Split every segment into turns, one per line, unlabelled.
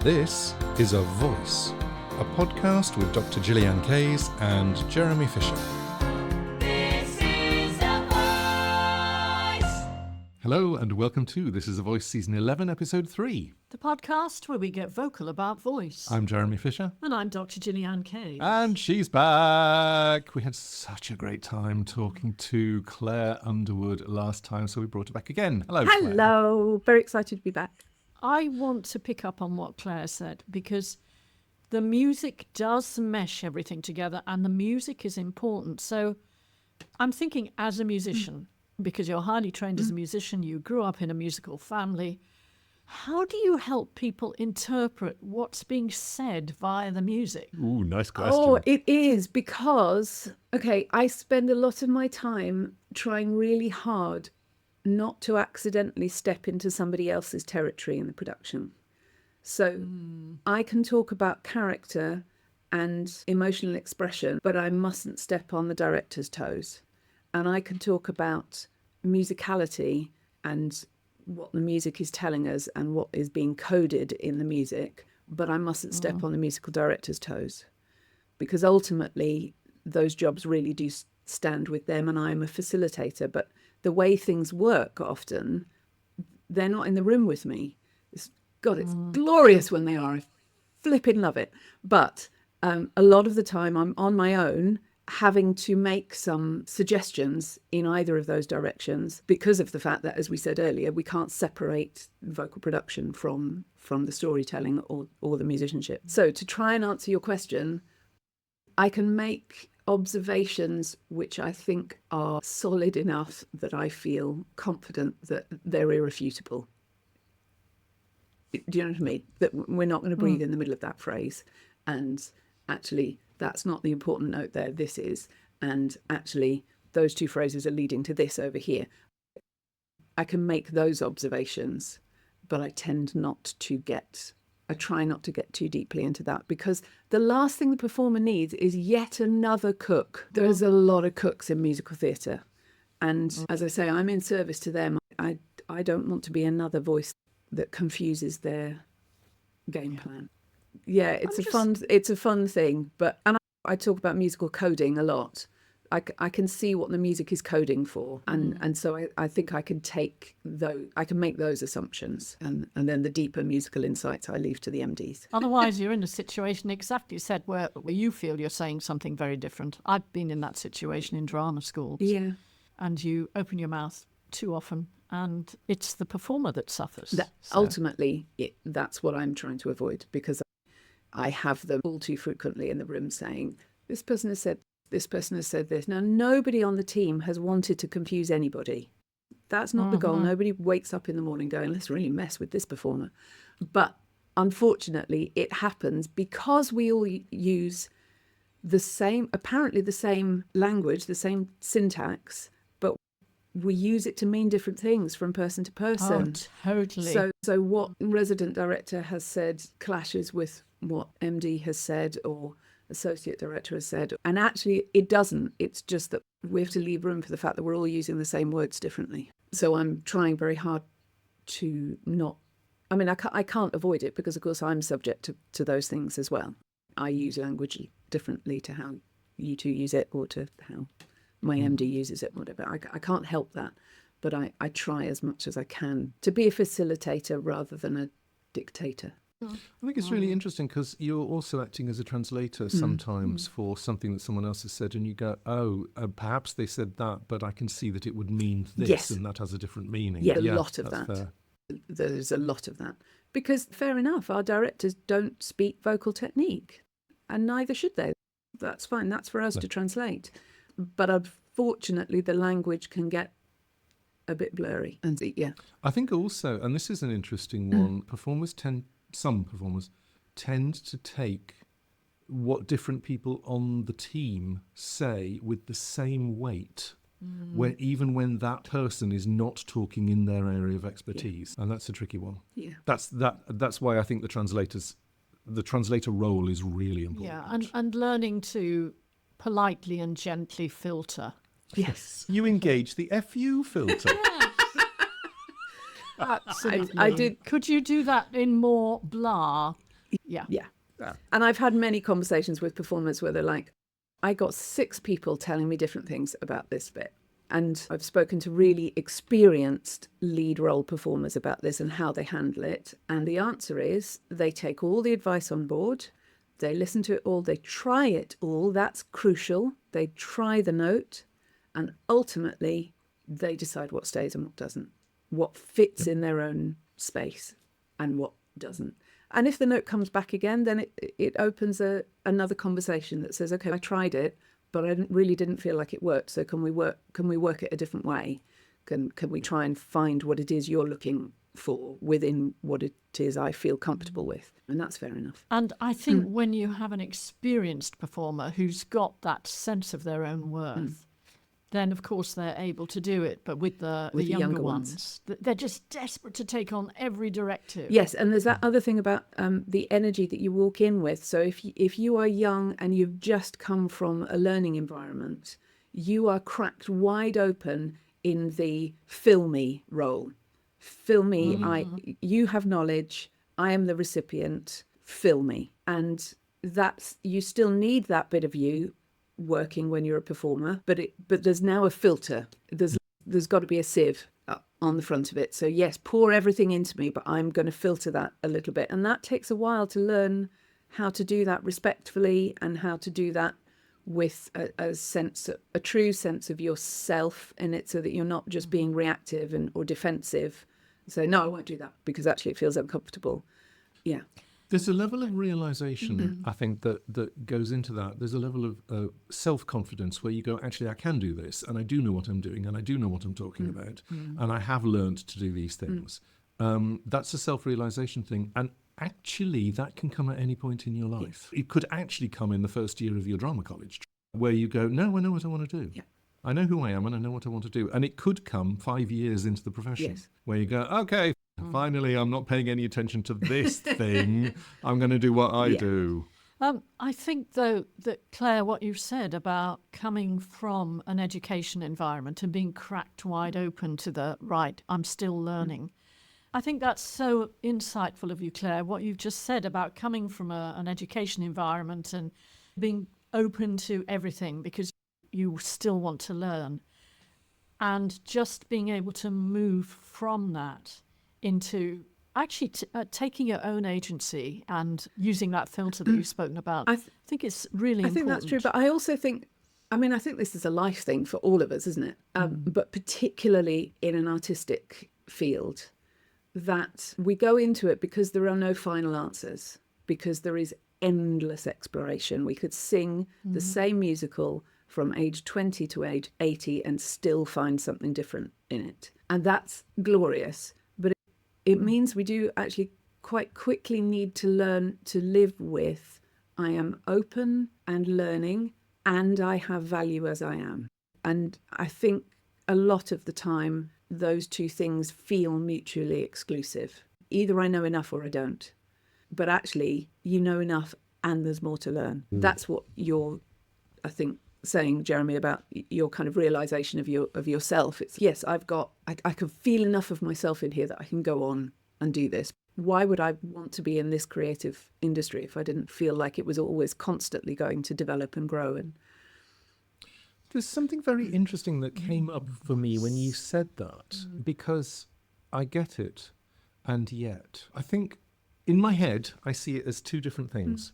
This is A Voice, a podcast with Dr. Gillian Kayes and Jeremy Fisher.
This is A Voice!
Hello and welcome to This is A Voice Season 11, Episode 3.
The podcast where we get vocal about voice.
I'm Jeremy Fisher.
And I'm Dr. Gillian Kayes.
And she's back. We had such a great time talking to Claire Underwood last time, so we brought her back again. Hello, Claire.
Hello. Very excited to be back.
I want to pick up on what Claire said because the music does mesh everything together and the music is important. So I'm thinking as a musician, because you're highly trained as a musician, you grew up in a musical family, how do you help people interpret what's being said via the music?
Ooh, nice question.
Oh, it is because, I spend a lot of my time trying really hard not to accidentally step into somebody else's territory in the production. So I can talk about character and emotional expression, but I mustn't step on the director's toes. And I can talk about musicality and what the music is telling us and what is being coded in the music, but I mustn't step on the musical director's toes, because ultimately those jobs really do stand with them and I'm a facilitator. But the way things work often, they're not in the room with me. It's glorious when they are. I flipping love it. But a lot of the time I'm on my own, having to make some suggestions in either of those directions because of the fact that, as we said earlier, we can't separate vocal production from the storytelling or the musicianship. So to try and answer your question, I can make observations which I think are solid enough that I feel confident that they're irrefutable. Do you know what I mean? That we're not going to breathe in the middle of that phrase. And actually, that's not the important note there. This is. And actually, those two phrases are leading to this over here. I can make those observations, but I try not to get too deeply into that, because the last thing the performer needs is yet another cook. There's a lot of cooks in musical theatre. And as I say, I'm in service to them. I don't want to be another voice that confuses their game plan. Yeah, it's a fun thing, and I talk about musical coding a lot. I can see what the music is coding for, and so I think I can make those assumptions, and then the deeper musical insights I leave to the MDs.
Otherwise, you're in a situation exactly said where you feel you're saying something very different. I've been in that situation in drama schools.
Yeah,
and you open your mouth too often, and it's the performer that suffers.
Ultimately, that's what I'm trying to avoid, because I have them all too frequently in the room saying, this person has said this. Now, nobody on the team has wanted to confuse anybody. That's not the goal. Nobody wakes up in the morning going, let's really mess with this performer. But unfortunately, it happens because we all use apparently the same language, the same syntax, but we use it to mean different things from person to person.
Oh, totally.
So what resident director has said clashes with what MD has said or associate director has said. And actually, it doesn't. It's just that we have to leave room for the fact that we're all using the same words differently. So I'm trying very hard to not... I can't avoid it because, of course, I'm subject to those things as well. I use language differently to how you two use it or to how my MD uses it, whatever. I can't help that. But I try as much as I can to be a facilitator rather than a dictator.
I think it's really interesting because you're also acting as a translator sometimes for something that someone else has said, and you go, perhaps they said that, but I can see that it would mean this, and that has a different meaning.
Yeah, a lot of that.
Fair.
There's a lot of that. Because, fair enough, our directors don't speak vocal technique, and neither should they. That's fine. That's for us to translate. But unfortunately, the language can get a bit blurry. And
I think also, and this is an interesting one, some performers tend to take what different people on the team say with the same weight, even when that person is not talking in their area of expertise, and that's a tricky one.
Yeah,
that's why I think the translator role is really important.
Yeah, and learning to politely and gently filter.
Yes,
you engage the FU filter.
Absolutely.
I did.
Could you do that in more blah Yeah.
Yeah. And I've had many conversations with performers where they're like, I got 6 people telling me different things about this bit. And I've spoken to really experienced lead role performers about this and how they handle it. And the answer is they take all the advice on board, they listen to it all, they try it all. That's crucial. They try the note, and ultimately they decide what stays and what doesn't, what fits in their own space and what doesn't. And if the note comes back again, then it opens another conversation that says, okay, I tried it, but I really didn't feel like it worked. So can we work it a different way? Can we try and find what it is you're looking for within what it is I feel comfortable with? And that's fair enough.
And I think when you have an experienced performer who's got that sense of their own worth, then of course they're able to do it. But with the younger ones, they're just desperate to take on every directive.
Yes, and there's that other thing about the energy that you walk in with. So if you are young and you've just come from a learning environment, you are cracked wide open in the fill me role. Fill me, you have knowledge, I am the recipient, fill me. And that's, you still need that bit of you working when you're a performer, but there's now a filter. There's got to be a sieve on the front of it. So yes, pour everything into me, but I'm going to filter that a little bit. And that takes a while to learn how to do that respectfully and how to do that with a true sense of yourself in it, so that you're not just being reactive or defensive. So no, I won't do that because actually it feels uncomfortable. Yeah.
There's a level of realization, I think, that goes into that. There's a level of self-confidence where you go, actually, I can do this, and I do know what I'm doing, and I do know what I'm talking about, and I have learned to do these things. That's a self-realization thing, and actually, that can come at any point in your life. It could actually come in the first year of your drama college, where you go, no, I know what I want to do.
Yeah.
I know who I am, and I know what I want to do. And it could come 5 years into the profession, where you go, okay, finally, I'm not paying any attention to this thing. I'm going to do what I do.
I think, though, that Claire, what you've said about coming from an education environment and being cracked wide open to the right, I'm still learning. I think that's so insightful of you, Claire, what you've just said about coming from an education environment and being open to everything because you still want to learn, and just being able to move from that into actually taking your own agency and using that filter that you've spoken about. I think it's really important.
I think that's true, but I also think, I think this is a life thing for all of us, isn't it? But particularly in an artistic field, that we go into it because there are no final answers, because there is endless exploration. We could sing the same musical from age 20 to age 80 and still find something different in it. And that's glorious. But it means we do actually quite quickly need to learn to live with, I am open and learning, and I have value as I am. And I think a lot of the time, those two things feel mutually exclusive. Either I know enough or I don't. But actually, you know enough and there's more to learn. That's what you're, I think, saying, Jeremy, about your kind of realization of yourself. It's, yes, I can feel enough of myself in here that I can go on and do this. Why would I want to be in this creative industry if I didn't feel like it was always constantly going to develop and grow? And
there's something very interesting that came up for me when you said that, because I get it, and yet I think in my head I see it as two different things.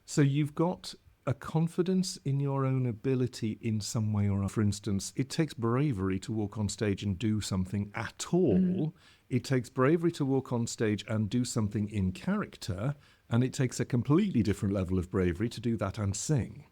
So you've got a confidence in your own ability in some way or other. For instance, it takes bravery to walk on stage and do something at all. It takes bravery to walk on stage and do something in character, and it takes a completely different level of bravery to do that and sing.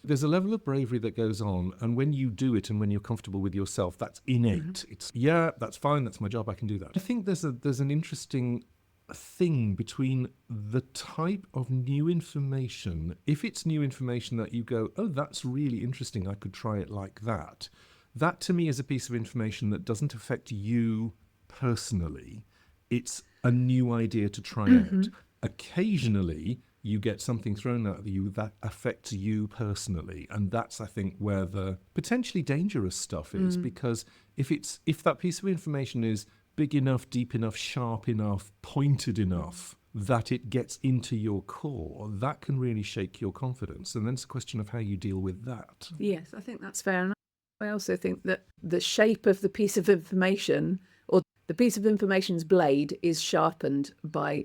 There's a level of bravery that goes on, and when you do it and when you're comfortable with yourself, that's innate. It's, yeah, that's fine, that's my job, I can do that. I think there's an interesting thing between the type of new information, if it's new information that you go, oh, that's really interesting, I could try it like that. That to me is a piece of information that doesn't affect you personally. It's a new idea to try out. Occasionally, you get something thrown at you that affects you personally. And that's, I think, where the potentially dangerous stuff is, because if that piece of information is big enough, deep enough, sharp enough, pointed enough, that it gets into your core, that can really shake your confidence. And then it's a question of how you deal with that.
Yes, I think that's fair. And I also think that the shape of the piece of information, or the piece of information's blade, is sharpened by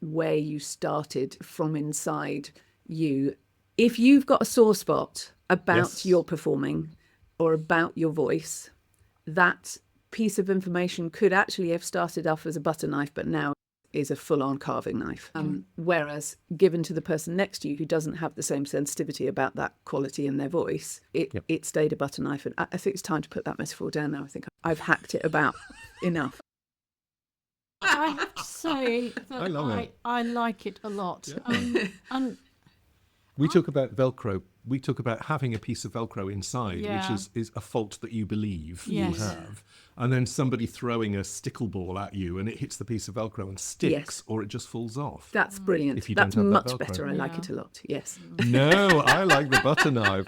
where you started from inside you. If you've got a sore spot about
Yes.
your performing or about your voice, that piece of information could actually have started off as a butter knife, but now is a full-on carving knife. Whereas given to the person next to you who doesn't have the same sensitivity about that quality in their voice, it stayed a butter knife. And I think it's time to put that metaphor down now. I think I've hacked it about enough.
I have to say that
I love it.
I like it a lot. And
We talk about Velcro. We talk about having a piece of Velcro inside,
Yeah.
which is a fault that you believe
Yes.
you have. And then somebody throwing a stickle ball at you and it hits the piece of Velcro and sticks,
Yes.
or it just falls off.
That's brilliant.
If you
That's
don't have that
much
Velcro.
better. I like
Yeah.
it a lot. Yes.
No, I like the butter knife.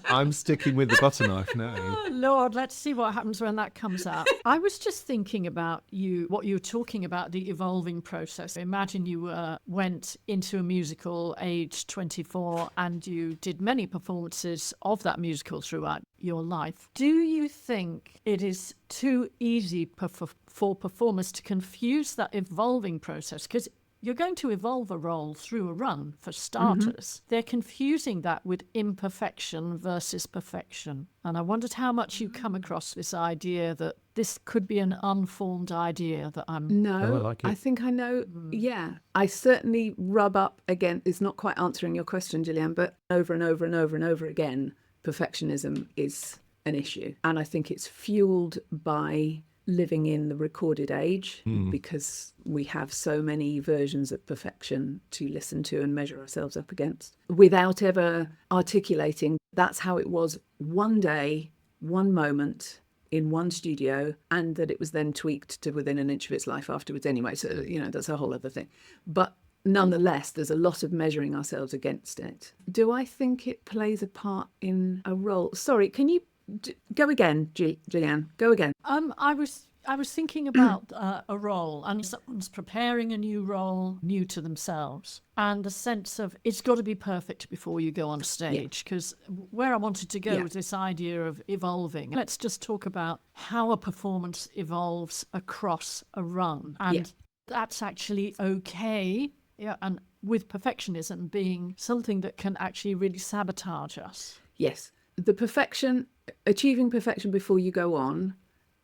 I'm sticking with the butter knife now.
oh Lord, let's see what happens when that comes out. I was just thinking about what you were talking about, the evolving process. Imagine you went into a musical aged 24 and you did many performances of that musical throughout your life. Do you think it is too easy for performers to confuse that evolving process? Because you're going to evolve a role through a run, for starters. They're confusing that with imperfection versus perfection. And I wondered how much you come across this idea that this could be an unformed idea that I'm...
No,
Oh, I like it.
I think I know. Yeah, I certainly rub up again. It's not quite answering your question, Gillian, but over and over and over and over again, perfectionism is an issue. And I think it's fueled by living in the recorded age, because we have so many versions of perfection to listen to and measure ourselves up against without ever articulating that's how it was one day, one moment in one studio, and that it was then tweaked to within an inch of its life afterwards anyway. So, that's a whole other thing. But nonetheless, there's a lot of measuring ourselves against it. Do I think it plays a part in a role? Sorry, can you go again, Gillian? Go again.
I was thinking about a role, and someone's preparing a new role, new to themselves, and the sense of it's got to be perfect before you go on stage. Because where I wanted to go was this idea of evolving. Let's just talk about how a performance evolves across a run, and that's actually okay. Yeah, and with perfectionism being something that can actually really sabotage us.
Yes, achieving perfection before you go on.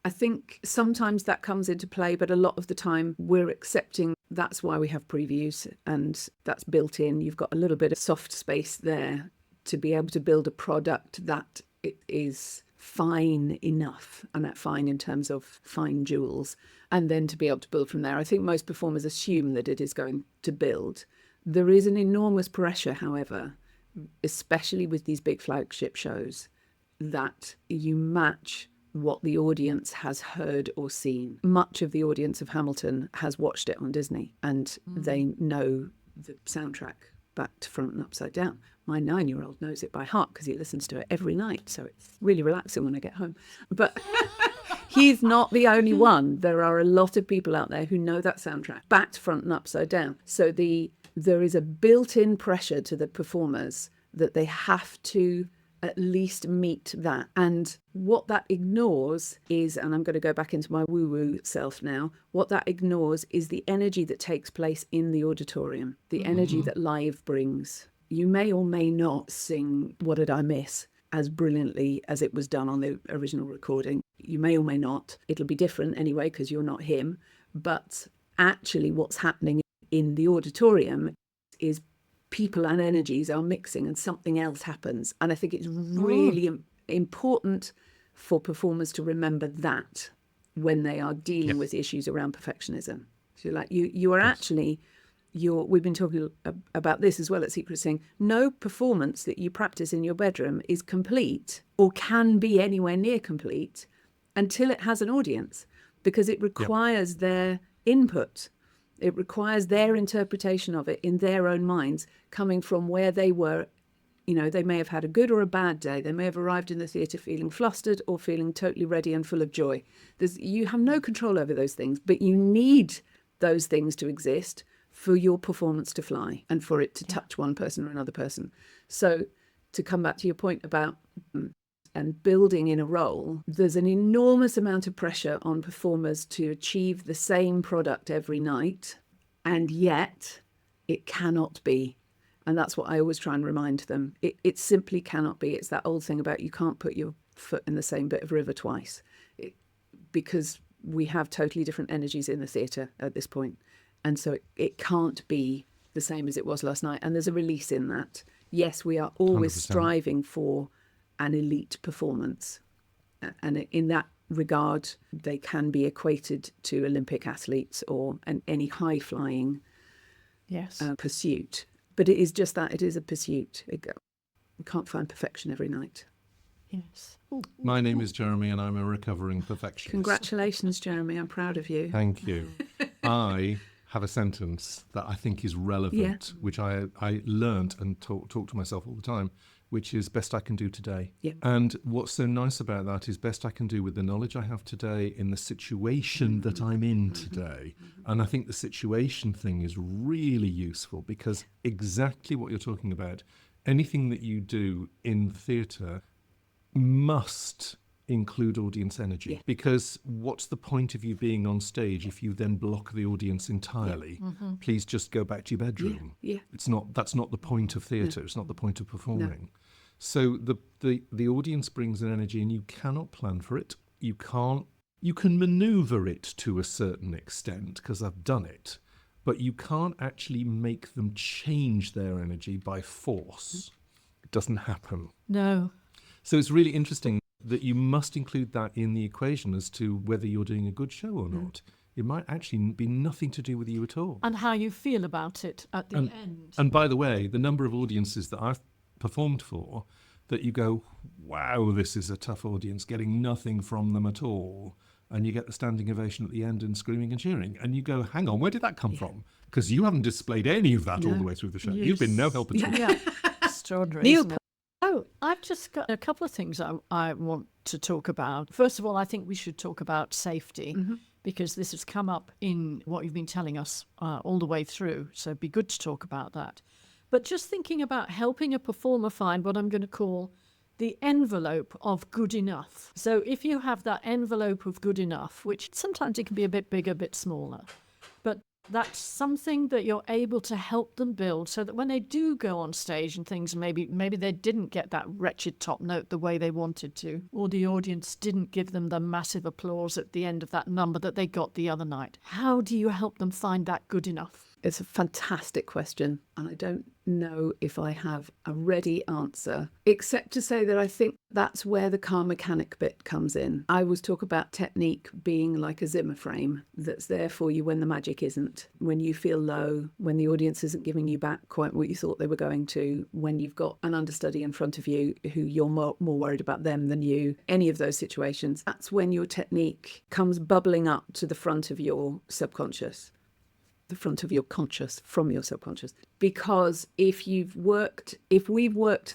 I think sometimes that comes into play, but a lot of the time we're accepting that's why we have previews, and that's built in. You've got a little bit of soft space there to be able to build a product that it is fine enough, and that fine in terms of fine jewels, and then to be able to build from there. I think most performers assume that it is going to build. There is an enormous pressure, however, especially with these big flagship shows, that you match what the audience has heard or seen. Much of the audience of Hamilton has watched it on Disney, and they know the soundtrack back to front and upside down. My 9-year-old knows it by heart because he listens to it every night, so it's really relaxing when I get home. But he's not the only one. There are a lot of people out there who know that soundtrack back to front and upside down. So there is a built-in pressure to the performers that they have to at least meet that. And what that ignores is, and I'm going to go back into my woo-woo self now, what that ignores is the energy that takes place in the auditorium, the energy that live brings. You may or may not sing What Did I Miss as brilliantly as it was done on the original recording. You may or may not. It'll be different anyway because you're not him. But actually what's happening in the auditorium is people and energies are mixing and something else happens. And I think it's really important for performers to remember that when they are dealing with issues around perfectionism. So like you are actually, we've been talking about this as well at Secret Sing. No performance that you practice in your bedroom is complete or can be anywhere near complete until it has an audience, because it requires their input. It requires their interpretation of it in their own minds, coming from where they were. They may have had a good or a bad day. They may have arrived in the theatre feeling flustered or feeling totally ready and full of joy. You have no control over those things, but you need those things to exist for your performance to fly and for it to touch one person or another person. So to come back to your point about and building in a role, there's an enormous amount of pressure on performers to achieve the same product every night, and yet it cannot be. And that's what I always try and remind them. It simply cannot be. It's that old thing about you can't put your foot in the same bit of river twice, because we have totally different energies in the theatre at this point. And so it can't be the same as it was last night. And there's a release in that. Yes, we are always
100%.
striving for an elite performance. And in that regard, they can be equated to Olympic athletes or any high-flying
Yes.
pursuit. But it is just that. It is a pursuit. You can't find perfection every night.
Yes.
My name is Jeremy and I'm a recovering perfectionist.
Congratulations, Jeremy. I'm proud of you.
Thank you. I have a sentence that I think is relevant, which I learnt and talk to myself all the time, which is best I can do today.
Yeah.
And what's so nice about that is best I can do with the knowledge I have today in the situation that I'm in today. And I think the situation thing is really useful because exactly what you're talking about, anything that you do in theatre must include audience energy.
Yeah.
Because what's the point of you being on stage if you then block the audience entirely? Please just go back to your bedroom.
Yeah.
That's not the point of theatre. It's not the point of performing. So the audience brings an energy and you cannot plan for it. You can maneuver it to a certain extent because I've done it, but you can't actually make them change their energy by force. It doesn't happen.
No.
So it's really interesting that you must include that in the equation as to whether you're doing a good show or not. It might actually be nothing to do with you at all.
And how you feel about it at the end.
And by the way, the number of audiences that I've performed for that you go, wow, this is a tough audience, getting nothing from them at all. And you get the standing ovation at the end and screaming and cheering. And you go, hang on, where did that come from? Because you haven't displayed any of that all the way through the show. You've been no help at all.
Yeah. Extraordinary.
Neil,
isn't it? Oh, I've just got a couple of things I want to talk about. First of all, I think we should talk about safety because this has come up in what you've been telling us all the way through. So it'd be good to talk about that. But just thinking about helping a performer find what I'm going to call the envelope of good enough. So if you have that envelope of good enough, which sometimes it can be a bit bigger, a bit smaller, but that's something that you're able to help them build so that when they do go on stage and things, maybe they didn't get that wretched top note the way they wanted to, or the audience didn't give them the massive applause at the end of that number that they got the other night. How do you help them find that good enough?
It's a fantastic question, and I don't know if I have a ready answer, except to say that I think that's where the car mechanic bit comes in. I always talk about technique being like a Zimmer frame that's there for you when the magic isn't, when you feel low, when the audience isn't giving you back quite what you thought they were going to, when you've got an understudy in front of you who you're more worried about them than you, any of those situations. That's when your technique comes bubbling up to the front of your subconscious. The front of your conscious from your subconscious. Because if we've worked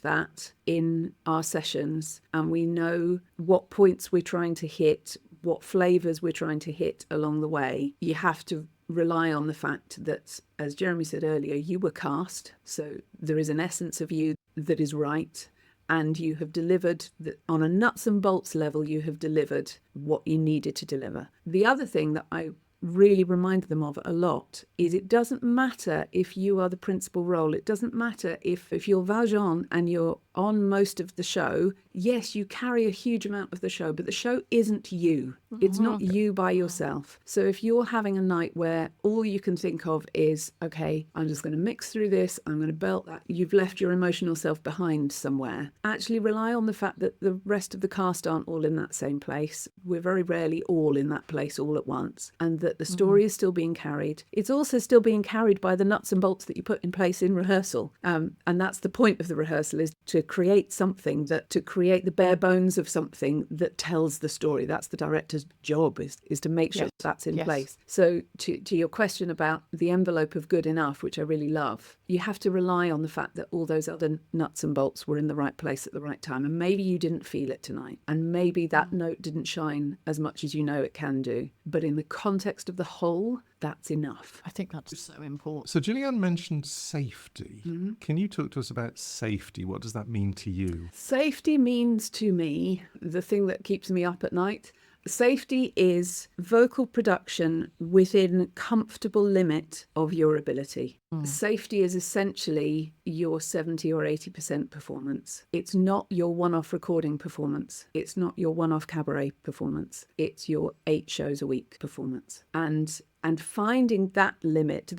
that in our sessions and we know what points we're trying to hit, what flavors we're trying to hit along the way, you have to rely on the fact that, as Jeremy said earlier, you were cast. So there is an essence of you that is right. And you have delivered, on a nuts and bolts level, you have delivered what you needed to deliver. The other thing that I really remind them of a lot is it doesn't matter if you are the principal role. It doesn't matter if you're Valjean and you're on most of the show. Yes, you carry a huge amount of the show, but the show isn't you. It's not you by yourself. So if you're having a night where all you can think of is, okay, I'm just going to mix through this, I'm going to belt that, you've left your emotional self behind somewhere. Actually rely on the fact that the rest of the cast aren't all in that same place. We're very rarely all in that place all at once. And that the story is still being carried. It's also still being carried by the nuts and bolts that you put in place in rehearsal. And that's the point of the rehearsal, is to create something, to create the bare bones of something that tells the story. That's the director's job, is to make sure that's in place. So to your question about the envelope of good enough, which I really love, you have to rely on the fact that all those other nuts and bolts were in the right place at the right time. And maybe you didn't feel it tonight. And maybe that note didn't shine as much as you know it can do. But in the context of the whole, that's enough.
I think that's so important.
So Gillian mentioned safety. Can you talk to us about safety? What does that mean to you?
Safety means to me the thing that keeps me up at night. Safety is vocal production within comfortable limit of your ability. Safety is essentially your 70 or 80% performance. It's not your one-off recording performance. It's not your one-off cabaret performance. It's your 8 shows a week performance. And finding that limit,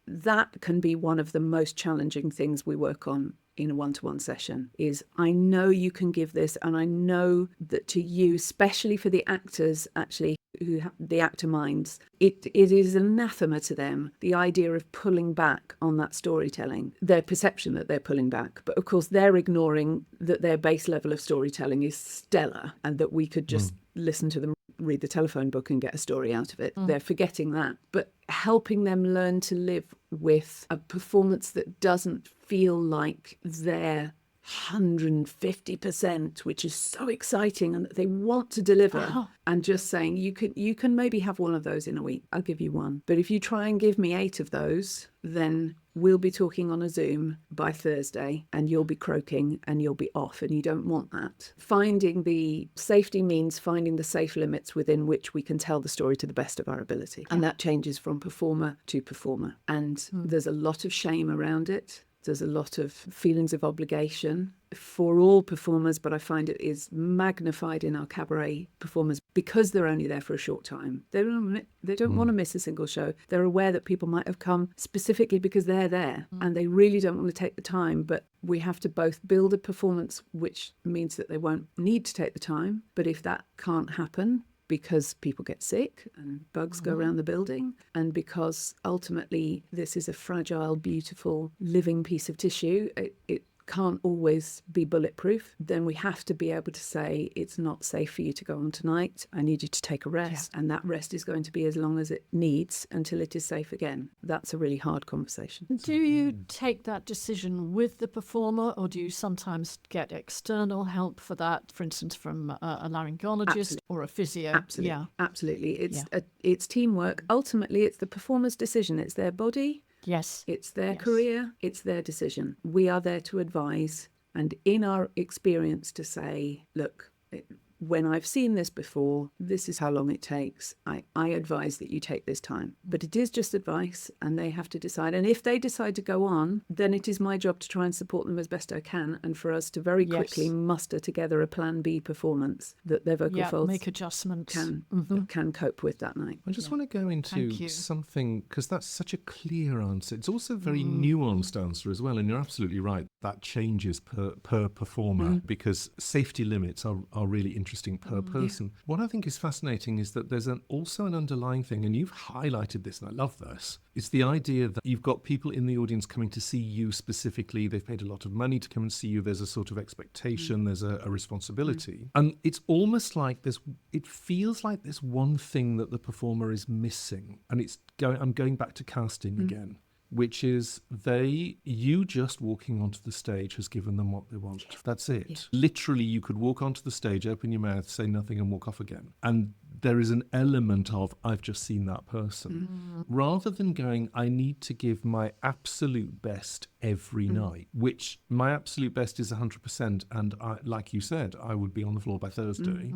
that can be one of the most challenging things we work on in a one-to-one session. Is I know you can give this, and I know that to you, especially for the actors actually who have the actor minds, it is anathema to them, the idea of pulling back on that storytelling, their perception that they're pulling back. But of course they're ignoring that their base level of storytelling is stellar and that we could just listen to them read the telephone book and get a story out of it. They're forgetting that. But helping them learn to live with a performance that doesn't feel like their 150%, which is so exciting and that they want to deliver, and just saying you can maybe have one of those in a week. I'll give you one. But if you try and give me 8 of those, then we'll be talking on a Zoom by Thursday and you'll be croaking and you'll be off, and you don't want that. Finding the safety means finding the safe limits within which we can tell the story to the best of our ability. And that changes from performer to performer. And there's a lot of shame around it. There's a lot of feelings of obligation for all performers, but I find it is magnified in our cabaret performers because they're only there for a short time. They don't want to miss a single show. They're aware that people might have come specifically because they're there and they really don't want to take the time. But we have to both build a performance, which means that they won't need to take the time. But if that can't happen, because people get sick and bugs go around the building, and because ultimately this is a fragile, beautiful, living piece of tissue, it can't always be bulletproof, then we have to be able to say, it's not safe for you to go on tonight. I need you to take a rest. And that rest is going to be as long as it needs until it is safe again. That's a really hard conversation.
Do you take that decision with the performer, or do you sometimes get external help for that, for instance, from a laryngologist or a physio?
Absolutely.
Yeah.
Absolutely. It's teamwork. Ultimately, it's the performer's decision. It's their body.
Yes.
It's their career, it's their decision. We are there to advise, and in our experience to say, look, when I've seen this before, this is how long it takes. I advise that you take this time. But it is just advice, and they have to decide. And if they decide to go on, then it is my job to try and support them as best I can, and for us to very quickly muster together a plan B performance that their vocal folds
make adjustments.
Can cope with that night.
I just want to go into something, because that's such a clear answer. It's also a very nuanced answer as well, and you're absolutely right. That changes per performer, because safety limits are really interesting per person. What I think is fascinating is that there's also an underlying thing, and you've highlighted this, and I love this. It's the idea that you've got people in the audience coming to see you specifically. They've paid a lot of money to come and see you. There's a sort of expectation. There's a responsibility. And it's almost like it feels like there's one thing that the performer is missing. And I'm going back to casting again, which is you just walking onto the stage has given them what they want. That's it. Yeah. Literally, you could walk onto the stage, open your mouth, say nothing, and walk off again. And there is an element of, I've just seen that person. Rather than going, I need to give my absolute best every night, which my absolute best is 100%. And like you said, I would be on the floor by Thursday.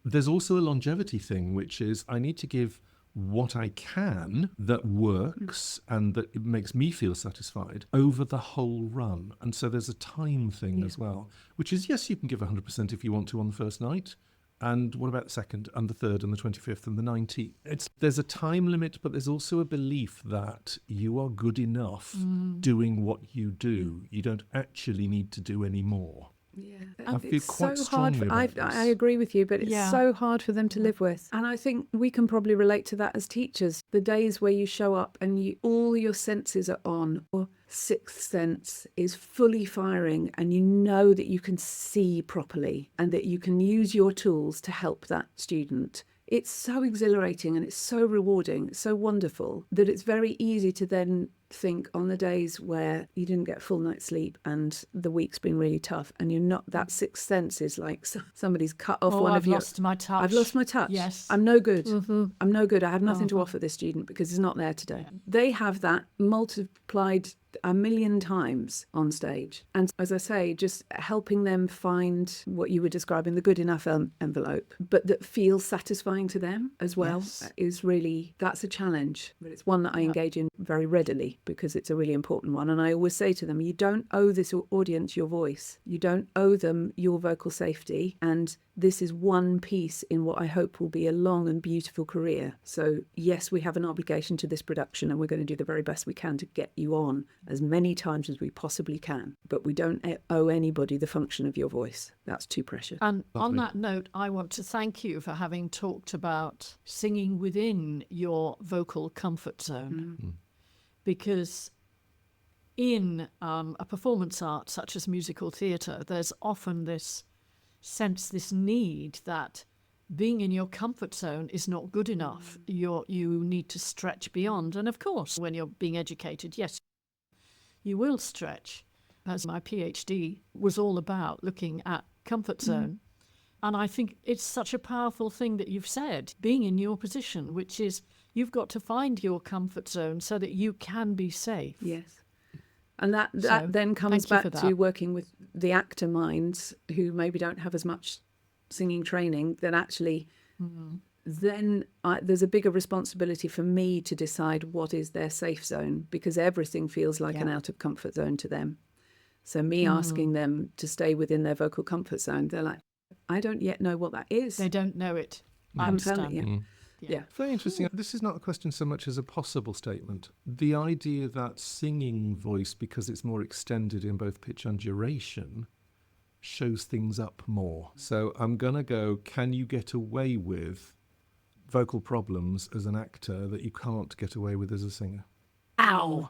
There's also a longevity thing, which is I need to give what I can that works and that it makes me feel satisfied over the whole run. And so there's a time thing as well, which is, yes, you can give 100% if you want to on the first night. And what about the second and the third and the 25th and the 19th? There's a time limit, but there's also a belief that you are good enough doing what you do. You don't actually need to do any more.
Yeah,
I feel quite strongly about this.
I agree with you, but it's so hard for them to live with. And I think we can probably relate to that as teachers. The days where you show up and all your senses are on, or sixth sense is fully firing, and you know that you can see properly and that you can use your tools to help that student. It's so exhilarating and it's so rewarding, it's so wonderful that it's very easy to then think on the days where you didn't get a full night's sleep and the week's been really tough and you're not, that sixth sense is like somebody's cut off one
I've
of your...
lost my touch.
I've lost my touch.
Yes.
I'm no good. I'm no good. I have nothing to offer this student because he's not there today. They have that multiplied a million times on stage. And as I say, just helping them find what you were describing, the good enough envelope, but that feels satisfying to them as well, is really, that's a challenge. But it's one that I engage in very readily because it's a really important one. And I always say to them, you don't owe this audience your voice. You don't owe them your vocal safety. And this is one piece in what I hope will be a long and beautiful career. So yes, we have an obligation to this production and we're going to do the very best we can to get you on as many times as we possibly can. But we don't owe anybody the function of your voice. That's too precious.
And on that note, I want to thank you for having talked about singing within your vocal comfort zone. Because in a performance art such as musical theatre, there's often this sense, this need that being in your comfort zone is not good enough. You need to stretch beyond. And of course, when you're being educated, yes, you will stretch. As my PhD was all about looking at comfort zone. And I think it's such a powerful thing that you've said, being in your position, which is you've got to find your comfort zone so that you can be safe.
Yes. And that then comes back to working with the actor minds who maybe don't have as much singing training, that actually then there's a bigger responsibility for me to decide what is their safe zone, because everything feels like an out of comfort zone to them. So me asking them to stay within their vocal comfort zone, they're like, I don't yet know what that is.
They don't know it.
I haven't found it yet. Yeah.
Very interesting. This is not a question so much as a possible statement. The idea that singing voice, because it's more extended in both pitch and duration, shows things up more. So I'm going to go, can you get away with vocal problems as an actor that you can't get away with as a singer?
Ow!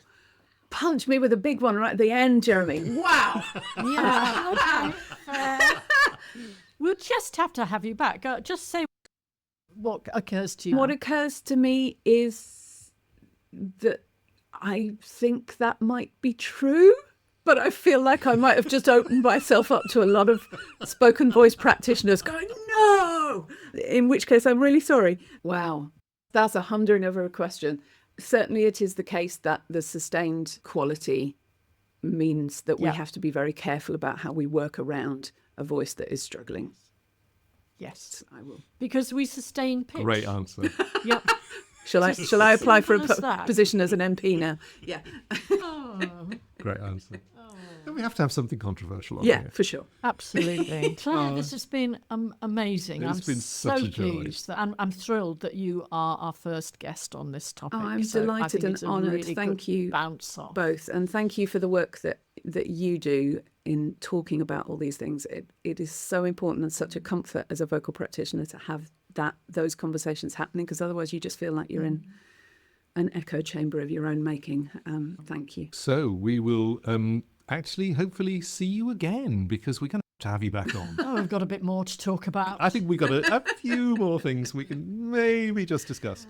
Punch me with a big one right at the end, Jeremy. Wow!
Yeah. We'll just have to have you back. Just say what occurs to you.
What occurs to me is that I think that might be true, but I feel like I might have just opened myself up to a lot of spoken voice practitioners going, no! In which case, I'm really sorry. Wow. That's a humdrum of a question. Certainly it is the case that the sustained quality means that we have to be very careful about how we work around a voice that is struggling.
Yes,
I will.
Because we sustain pitch.
Great answer.
Yep.
Shall I apply for
simple as
a
that.
position as an MP now? Yeah.
Great answer. We have to have something controversial on
Yeah,
here.
for sure.
Absolutely. Claire, this has been amazing.
It's been such
so
a joy.
pleased that I'm thrilled that you are our first guest on this topic.
Oh, I'm
So I
delighted
think
and
it's a
honoured.
really
Thank
good
you
bounce off.
both. And thank you for the work that you do in talking about all these things. It is so important and such a comfort as a vocal practitioner to have those conversations happening, because otherwise you just feel like you're in an echo chamber of your own making. Thank you.
So we will actually hopefully see you again, because we're going to have you back on.
Oh, we've got a bit more to talk about.
I think we got a few more things we can maybe just discuss.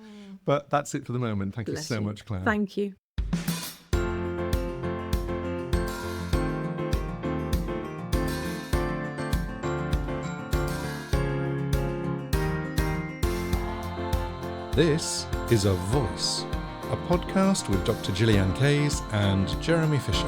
But that's it for the moment. Thank you
Bless
so
you.
much, Claire.
Thank you.
This is A Voice, a podcast with Dr. Gillian Kays and Jeremy Fisher.